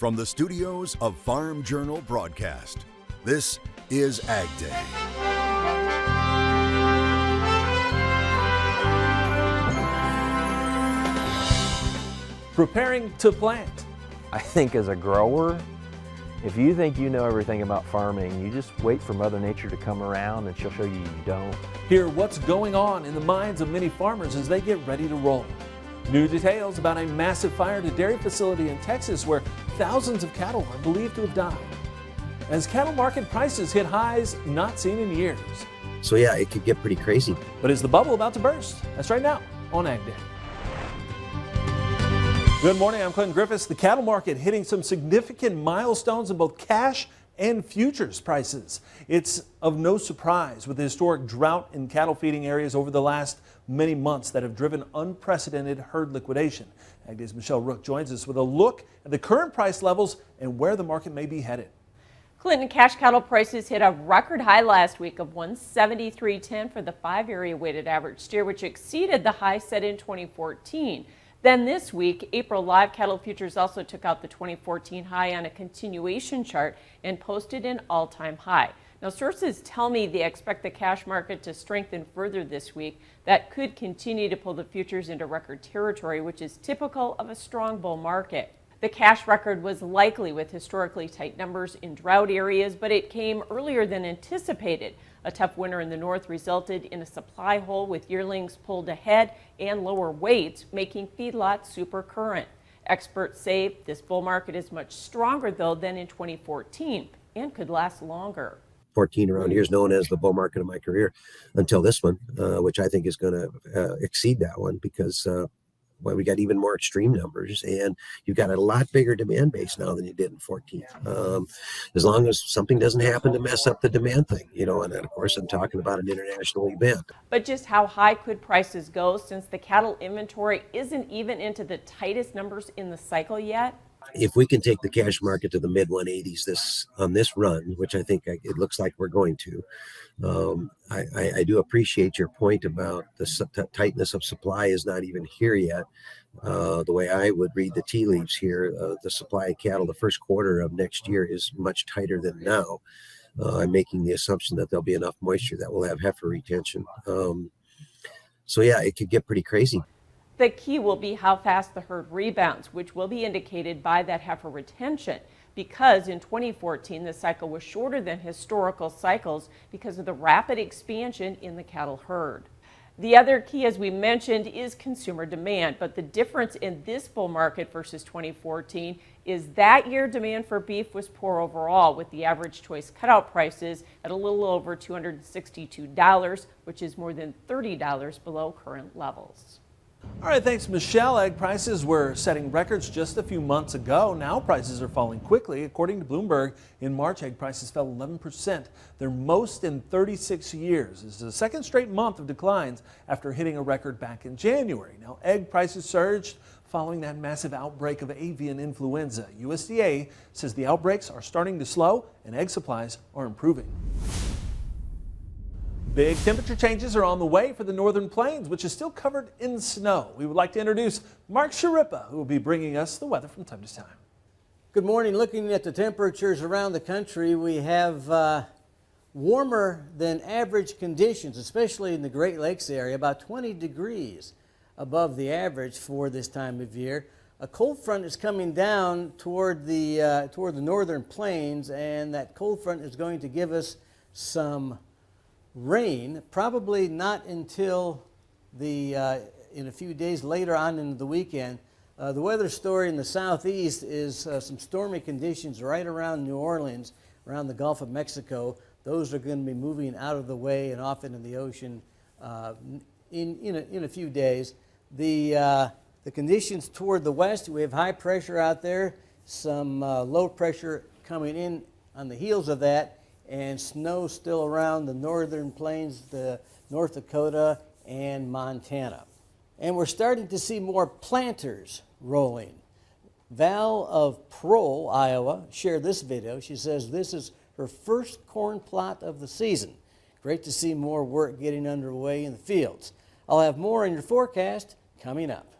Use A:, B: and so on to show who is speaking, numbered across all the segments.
A: From the studios of Farm Journal Broadcast, this is AgDay.
B: Preparing to plant.
C: I think as a grower, if you think you know everything about farming, you just wait for Mother Nature to come around and she'll show you don't.
B: Hear what's going on in the minds of many farmers as they get ready to roll. New details about a massive fire at a dairy facility in Texas where thousands of cattle are believed to have died. As cattle market prices hit highs not seen in years.
D: So yeah, it could get pretty crazy.
B: But is the bubble about to burst? That's right now on AgDay. Good morning, I'm Clinton Griffiths. The cattle market hitting some significant milestones in both cash and futures prices. It's of no surprise with the historic drought in cattle feeding areas over the last many months that have driven unprecedented herd liquidation. AgDay's Michelle Rook joins us with a look at the current price levels and where the market may be headed.
E: Clinton, cash cattle prices hit a record high last week of $173.10 for the 5-area weighted average steer, which exceeded the high set in 2014. Then this week, April live cattle futures also took out the 2014 high on a continuation chart and posted an all-time high. Now, sources tell me they expect the cash market to strengthen further this week. That could continue to pull the futures into record territory, which is typical of a strong bull market. The cash record was likely with historically tight numbers in drought areas, but it came earlier than anticipated. A tough winter in the north resulted in a supply hole with yearlings pulled ahead and lower weights, making feedlots super current. Experts say this bull market is much stronger, though, than in 2014 and could last longer.
D: 14 around here is known as the bull market of my career until this one, which I think is going to exceed that one because we got even more extreme numbers and you've got a lot bigger demand base now than you did in 14. As long as something doesn't happen to mess up the demand thing, and then of course I'm talking about an international event.
E: But just how high could prices go since the cattle inventory isn't even into the tightest numbers in the cycle yet?
D: If we can take the cash market to the mid 180s on this run, which I think it looks like we're going to, I do appreciate your point about the tightness of supply is not even here yet. The way I would read the tea leaves here, the supply of cattle the first quarter of next year is much tighter than now. I'm making the assumption that there'll be enough moisture that will have heifer retention. So yeah, it could get pretty crazy.
E: The key will be how fast the herd rebounds, which will be indicated by that heifer retention, because in 2014 the cycle was shorter than historical cycles because of the rapid expansion in the cattle herd. The other key, as we mentioned, is consumer demand, but the difference in this bull market versus 2014 is that year demand for beef was poor overall, with the average choice cutout prices at a little over $262, which is more than $30 below current levels.
B: All right, thanks, Michelle. Egg prices were setting records just a few months ago. Now prices are falling quickly. According to Bloomberg, in March, egg prices fell 11%, their most in 36 years. This is the second straight month of declines after hitting a record back in January. Now, egg prices surged following that massive outbreak of avian influenza. USDA says the outbreaks are starting to slow and egg supplies are improving. Big temperature changes are on the way for the northern plains, which is still covered in snow. We would like to introduce Mark Sharippa, who will be bringing us the weather from time to time.
F: Good morning. Looking at the temperatures around the country, we have warmer than average conditions, especially in the Great Lakes area, about 20 degrees above the average for this time of year. A cold front is coming down toward the northern plains, and that cold front is going to give us some rain, probably not until in a few days later on in the weekend. The weather story in the southeast is some stormy conditions right around New Orleans, around the Gulf of Mexico. Those are going to be moving out of the way and off into the ocean in a few days. The conditions toward the west, we have high pressure out there, some low pressure coming in on the heels of that, and snow still around the northern plains, the North Dakota and Montana. And we're starting to see more planters rolling. Val of Parole, Iowa, shared this video. She says this is her first corn plot of the season. Great to see more work getting underway in the fields. I'll have more in your forecast coming up.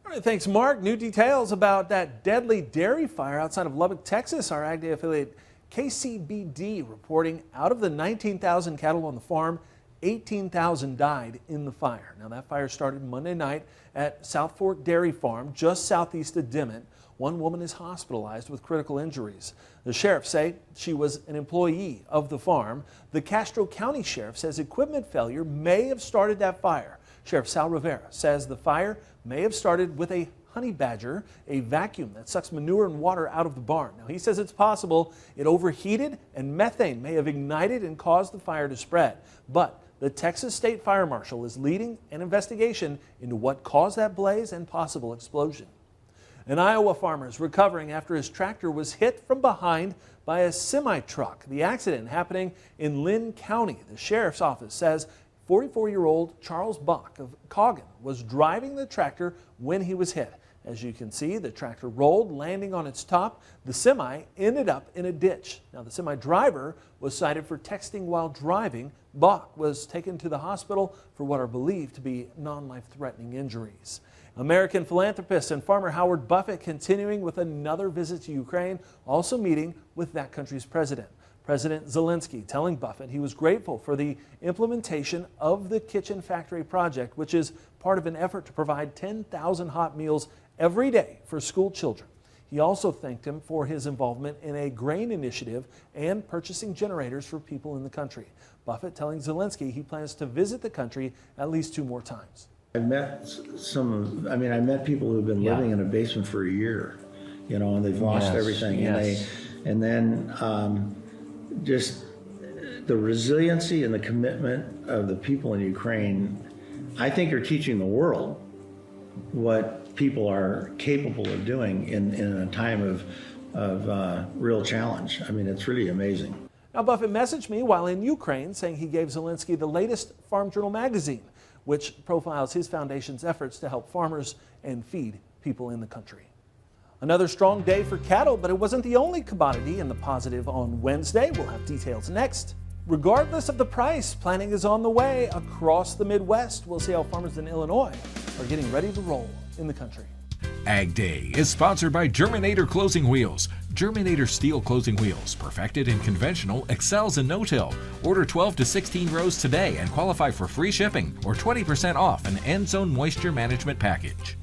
B: All right, thanks, Mark. New details about that deadly dairy fire outside of Lubbock, Texas. Our AgDay affiliate KCBD reporting out of the 19,000 cattle on the farm, 18,000 died in the fire. Now, that fire started Monday night at South Fork Dairy Farm, just southeast of Dimmitt. One woman is hospitalized with critical injuries. The sheriffs say she was an employee of the farm. The Castro County Sheriff says equipment failure may have started that fire. Sheriff Sal Rivera says the fire may have started with a honey badger, a vacuum that sucks manure and water out of the barn. Now, he says it's possible it overheated and methane may have ignited and caused the fire to spread. But the Texas State Fire Marshal is leading an investigation into what caused that blaze and possible explosion. An Iowa farmer is recovering after his tractor was hit from behind by a semi-truck. The accident happening in Lynn County. The sheriff's office says 44-year-old Charles Bach of Coggin was driving the tractor when he was hit. As you can see, the tractor rolled, landing on its top. The semi ended up in a ditch. Now, the semi driver was cited for texting while driving. Bach was taken to the hospital for what are believed to be non-life-threatening injuries. American philanthropist and farmer Howard Buffett continuing with another visit to Ukraine, also meeting with that country's president. President Zelensky telling Buffett he was grateful for the implementation of the Kitchen Factory project, which is part of an effort to provide 10,000 hot meals every day for school children. He also thanked him for his involvement in a grain initiative and purchasing generators for people in the country. Buffett telling Zelensky he plans to visit the country at least 2 more times.
G: I met people who've been living in a basement for a year, and they've lost everything.
C: Yes.
G: And then just the resiliency and the commitment of the people in Ukraine, I think, are teaching the world what people are capable of doing in a time of real challenge. I mean, it's really amazing.
B: Now, Buffett messaged me while in Ukraine saying he gave Zelensky the latest Farm Journal magazine, which profiles his foundation's efforts to help farmers and feed people in the country. Another strong day for cattle, but it wasn't the only commodity in the positive on Wednesday. We'll have details next. Regardless of the price, planting is on the way across the Midwest. We'll see how farmers in Illinois are getting ready to roll in the country.
H: AgDay is sponsored by Germinator Closing Wheels. Germinator steel closing wheels, perfected in conventional, excels in no-till. Order 12 to 16 rows today and qualify for free shipping or 20% off an end zone moisture management package.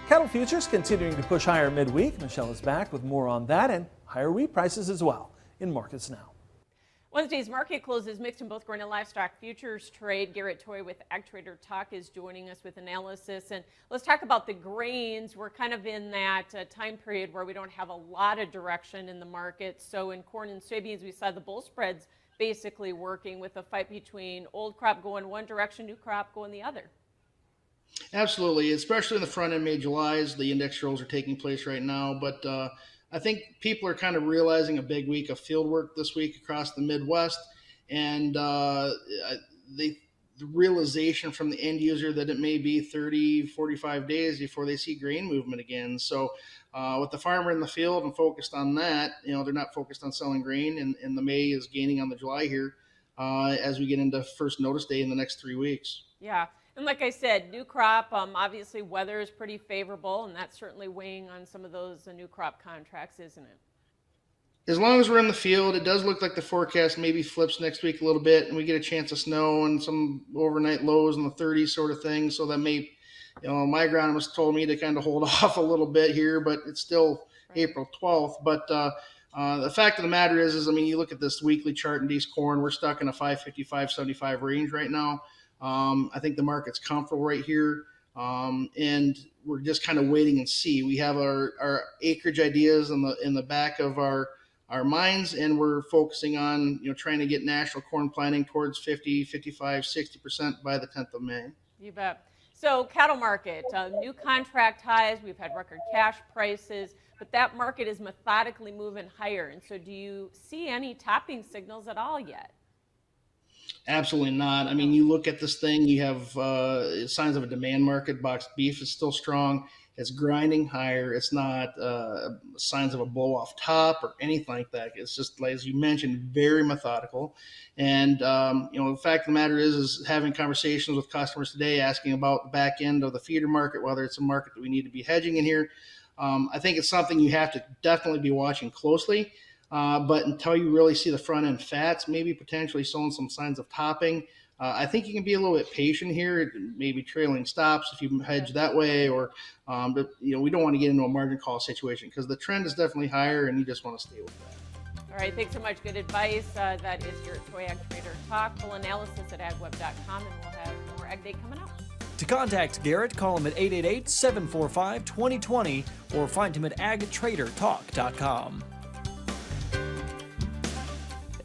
B: Cattle futures continuing to push higher midweek. Michelle is back with more on that and higher wheat prices as well in markets now.
E: Wednesday's market closes mixed in both grain and livestock futures trade. Garrett Toy with Ag Trader Talk is joining us with analysis. And let's talk about the grains. We're kind of in that time period where we don't have a lot of direction in the market. So in corn and soybeans, we saw the bull spreads basically working with a fight between old crop going one direction, new crop going the other.
I: Absolutely, especially in the front end May, July's. The index rolls are taking place right now, but I think people are kind of realizing a big week of field work this week across the Midwest, and the realization from the end user that it may be 30, 45 days before they see grain movement again. So with the farmer in the field and focused on that, they're not focused on selling grain, and the May is gaining on the July here as we get into first notice day in the next 3 weeks.
E: Yeah. And like I said, new crop, obviously weather is pretty favorable, and that's certainly weighing on some of those new crop contracts, isn't it?
I: As long as we're in the field, it does look like the forecast maybe flips next week a little bit, and we get a chance of snow and some overnight lows in the 30s sort of thing. So that may, my agronomist told me to kind of hold off a little bit here, but it's still April 12th. But the fact of the matter is, you look at this weekly chart in D's corn, we're stuck in a 555, 75 range right now. I think the market's comfortable right here, and we're just kind of waiting and see. We have our acreage ideas in the back of our minds, and we're focusing on trying to get national corn planting towards 50, 55, 60% by the 10th of May.
E: You bet. So cattle market, new contract highs. We've had record cash prices, but that market is methodically moving higher. And so, do you see any topping signals at all yet?
I: Absolutely not. You look at this thing, you have signs of a demand market. Boxed beef is still strong. It's grinding higher. It's not signs of a blow off top or anything like that. It's just, like, as you mentioned, very methodical. And, the fact of the matter is having conversations with customers today, asking about the back end of the feeder market, whether it's a market that we need to be hedging in here. I think it's something you have to definitely be watching closely. But until you really see the front end fats, maybe potentially showing some signs of topping, I think you can be a little bit patient here, maybe trailing stops if you hedge that way, or, but we don't want to get into a margin call situation because the trend is definitely higher and you just want to stay with that.
E: All right, thanks so much. Good advice. That is your Toy Ag Trader Talk. Full analysis at agweb.com, and we'll have more Ag Day coming up.
J: To contact Garrett, call him at 888-745-2020 or find him at agtradertalk.com.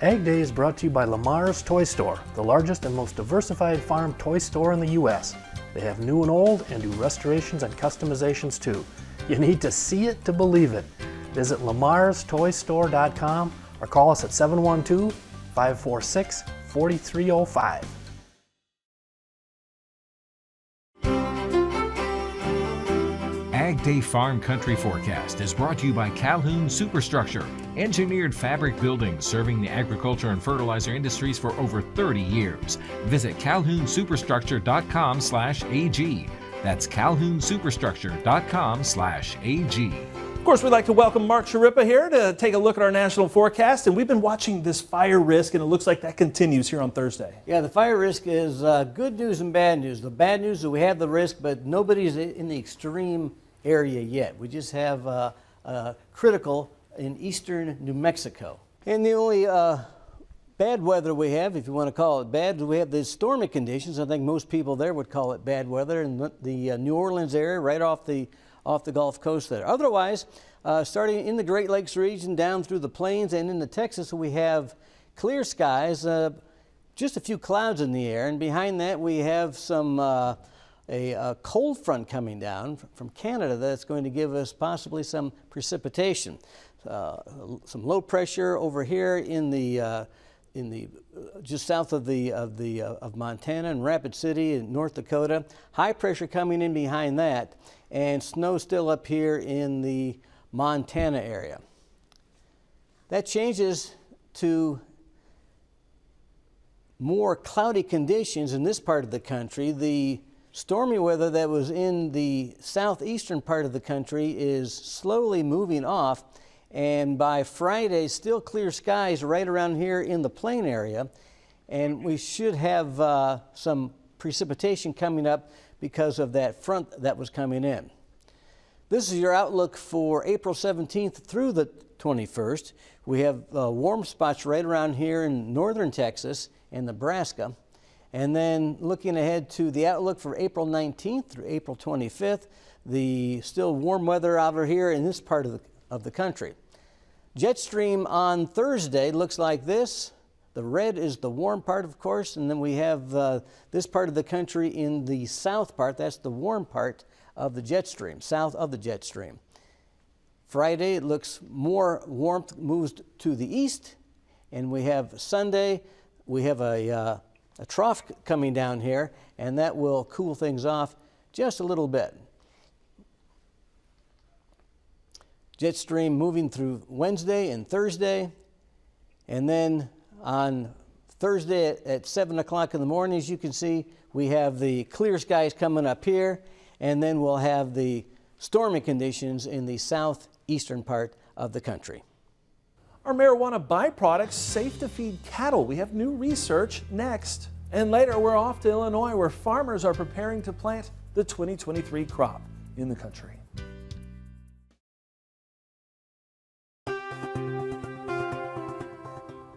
K: Ag Day is brought to you by Lamar's Toy Store, the largest and most diversified farm toy store in the U.S. They have new and old and do restorations and customizations too. You need to see it to believe it. Visit lamarstoystore.com or call us at 712-546-4305.
H: Ag Day Farm Country Forecast is brought to you by Calhoun Superstructure, engineered fabric buildings serving the agriculture and fertilizer industries for over 30 years. Visit calhounsuperstructure.com/AG. That's calhounsuperstructure.com/AG.
B: Of course, we'd like to welcome Mark Sharippa here to take a look at our national forecast. And we've been watching this fire risk, and it looks like that continues here on Thursday.
F: Yeah, the fire risk is good news and bad news. The bad news is that we have the risk, but nobody's in the extreme area yet. We just have critical in eastern New Mexico. And the only bad weather we have, if you want to call it bad, we have the stormy conditions. I think most people there would call it bad weather in the New Orleans area, right off the Gulf Coast there. Otherwise, starting in the Great Lakes region, down through the plains and into Texas, we have clear skies, just a few clouds in the air, and behind that we have some a cold front coming down from Canada that's going to give us possibly some precipitation. Some low pressure over here in the just south of Montana and Rapid City in North Dakota. High pressure coming in behind that, and snow still up here in the Montana area. That changes to more cloudy conditions in this part of the country. The stormy weather that was in the southeastern part of the country is slowly moving off, and by Friday, still clear skies right around here in the plain area, and we should have some precipitation coming up because of that front that was coming in. This is your outlook for April 17th through the 21st. We have warm spots right around here in northern Texas and Nebraska. And then looking ahead to the outlook for April 19th through April 25th, the still warm weather over here in this part of the country. Jet stream on Thursday looks like this. The red is the warm part, of course, and then we have this part of the country in the south part. That's the warm part of the jet stream, south of the jet stream. Friday, it looks more warmth moves to the east, and we have Sunday, we have a trough coming down here, and that will cool things off just a little bit. Jet stream moving through Wednesday and Thursday, and then on Thursday at 7 o'clock in the morning, as you can see, we have the clear skies coming up here, and then we'll have the stormy conditions in the southeastern part of the country.
B: Are marijuana byproducts safe to feed cattle? We have new research next. And later, we're off to Illinois, where farmers are preparing to plant the 2023 crop in the country.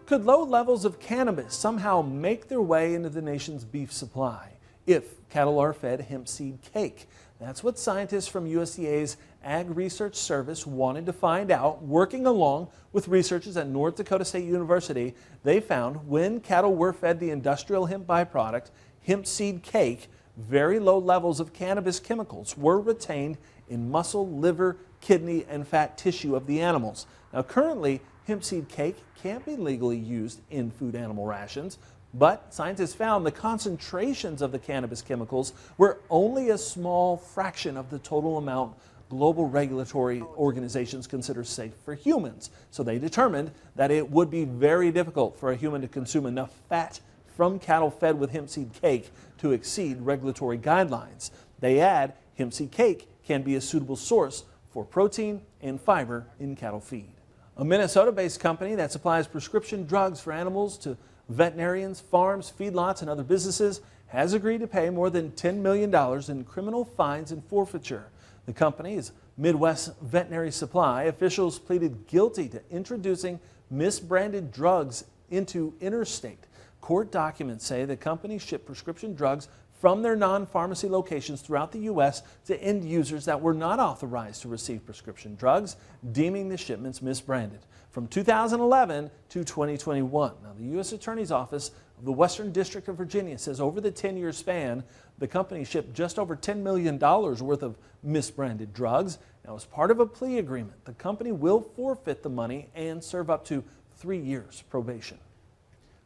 B: Could low levels of cannabis somehow make their way into the nation's beef supply if cattle are fed hemp seed cake? That's what scientists from USDA's Ag Research Service wanted to find out. Working along with researchers at North Dakota State University, they found when cattle were fed the industrial hemp byproduct, hemp seed cake, very low levels of cannabis chemicals were retained in muscle, liver, kidney, and fat tissue of the animals. Now, currently, hemp seed cake can't be legally used in food animal rations, But scientists found the concentrations of the cannabis chemicals were only a small fraction of the total amount global regulatory organizations consider safe for humans. So they determined that it would be very difficult for a human to consume enough fat from cattle fed with hemp seed cake to exceed regulatory guidelines. They add hemp seed cake can be a suitable source for protein and fiber in cattle feed. A Minnesota-based company that supplies prescription drugs for animals to veterinarians, farms, feedlots, and other businesses has agreed to pay more than $10 million in criminal fines and forfeiture. The company is Midwest Veterinary Supply. Officials pleaded guilty to introducing misbranded drugs into interstate. Court documents say the company shipped prescription drugs from their non-pharmacy locations throughout the U.S. to end users that were not authorized to receive prescription drugs, deeming the shipments misbranded. From 2011 to 2021. Now, the U.S. Attorney's Office of the Western District of Virginia says over the 10-year span, the company shipped just over $10 million worth of misbranded drugs. Now, as part of a plea agreement, the company will forfeit the money and serve up to 3 years probation.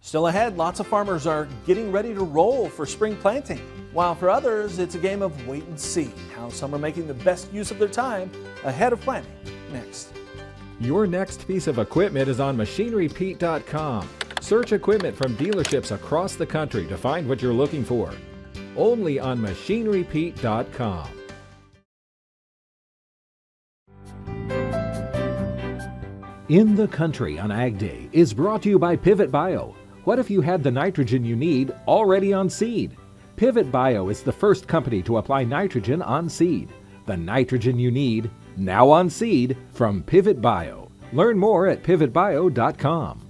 B: Still ahead, lots of farmers are getting ready to roll for spring planting, while for others, it's a game of wait and see. How some are making the best use of their time ahead of planting. Next.
H: Your next piece of equipment is on MachineryPete.com. Search equipment from dealerships across the country to find what you're looking for. Only on MachineryPete.com. In the Country on AgDay is brought to you by Pivot Bio. What if you had the nitrogen you need already on seed? Pivot Bio is the first company to apply nitrogen on seed. The nitrogen you need, now on seed, from Pivot Bio. Learn more at pivotbio.com.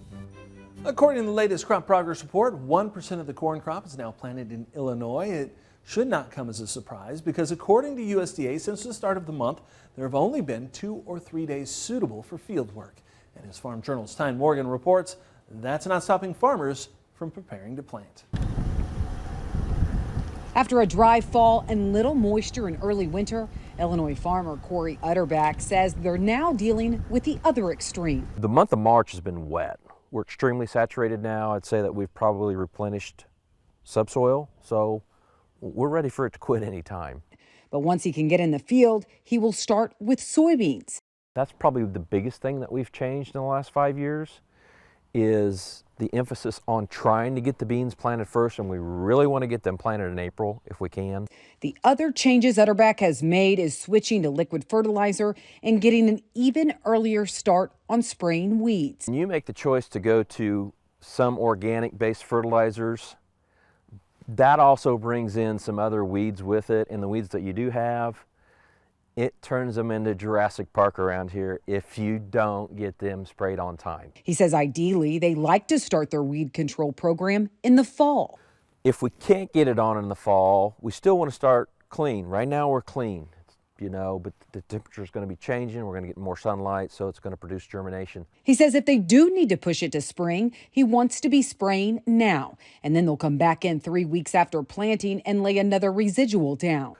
B: According to the latest crop progress report, 1% of the corn crop is now planted in Illinois. It should not come as a surprise because according to USDA, since the start of the month, there have only been 2 or 3 days suitable for field work. And as Farm Journal's Tyne Morgan reports, that's not stopping farmers from preparing to plant.
L: After a dry fall and little moisture in early winter, Illinois farmer Corey Utterback says they're now dealing with the other extreme.
C: The month of March has been wet. We're extremely saturated now. I'd say that we've probably replenished subsoil, so we're ready for it to quit any time.
L: But once he can get in the field, he will start with soybeans.
C: That's probably the biggest thing that we've changed in the last 5 years is the emphasis on trying to get the beans planted first, and we really want to get them planted in April if we can.
L: The other changes Utterback has made is switching to liquid fertilizer and getting an even earlier start on spraying weeds.
C: When you make the choice to go to some organic-based fertilizers, that also brings in some other weeds with it, and the weeds that you do have, it turns them into Jurassic Park around here if you don't get them sprayed on time.
L: He says ideally they like to start their weed control program in the fall.
C: If we can't get it on in the fall, we still want to start clean. Right now we're clean, you know, but the temperature is going to be changing. We're going to get more sunlight, so it's going to produce germination.
L: He says if they do need to push it to spring, he wants to be spraying now, and then they'll come back in 3 weeks after planting and lay another residual down.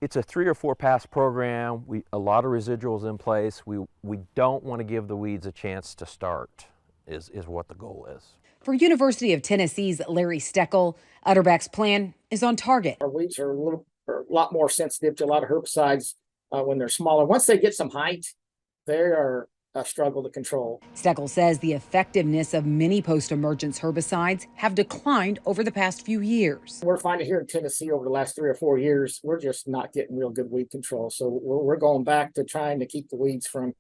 C: It's a 3 or 4 pass program. A lot of residuals in place. We don't want to give the weeds a chance to start is what the goal is.
L: For University of Tennessee's Larry Steckel, Utterback's plan is on target.
M: Our weeds are a lot more sensitive to a lot of herbicides when they're smaller. Once they get some height, they are a struggle to control.
L: Steckel says the effectiveness of many post-emergence herbicides have declined over the past few years.
M: We're finding here in Tennessee over the last 3 or 4 years, we're just not getting real good weed control. So we're going back to trying to keep the weeds from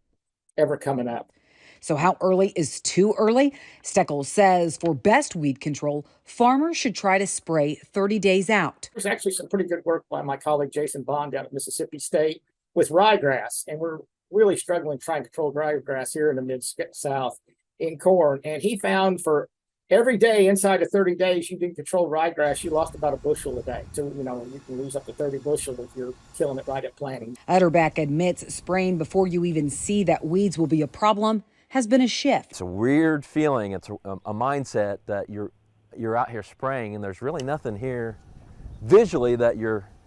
M: ever coming up.
L: So how early is too early? Steckel says for best weed control, farmers should try to spray 30 days out.
M: There's actually some pretty good work by my colleague Jason Bond down at Mississippi State with ryegrass, and we're really struggling trying to control ryegrass here in the mid-south in corn. And he found for every day inside of 30 days you didn't control ryegrass, you lost about a bushel a day. So, you know, you can lose up to 30 bushel if you're killing it right at planting.
L: Utterback admits spraying before you even see that weeds will be a problem has been a shift.
C: It's a weird feeling. It's a mindset that you're out here spraying and there's really nothing here visually that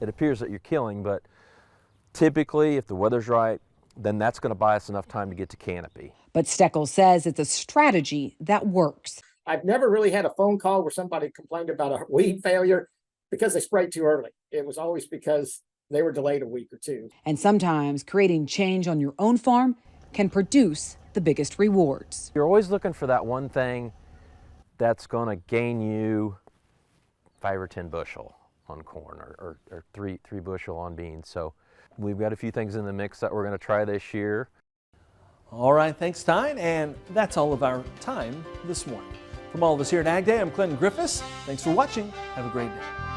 C: it appears that you're killing, but typically if the weather's right, then that's going to buy us enough time to get to canopy.
L: But Steckel says it's a strategy that works.
M: I've never really had a phone call where somebody complained about a weed failure because they sprayed too early. It was always because they were delayed a week or two.
L: And sometimes creating change on your own farm can produce the biggest rewards.
C: You're always looking for that one thing that's going to gain you 5 or 10 bushel on corn, or three bushel on beans. So we've got a few things in the mix that we're going to try this year.
B: All right, thanks, Tyne, and that's all of our time this morning. From all of us here at AgDay, I'm Clinton Griffiths. Thanks for watching. Have a great day.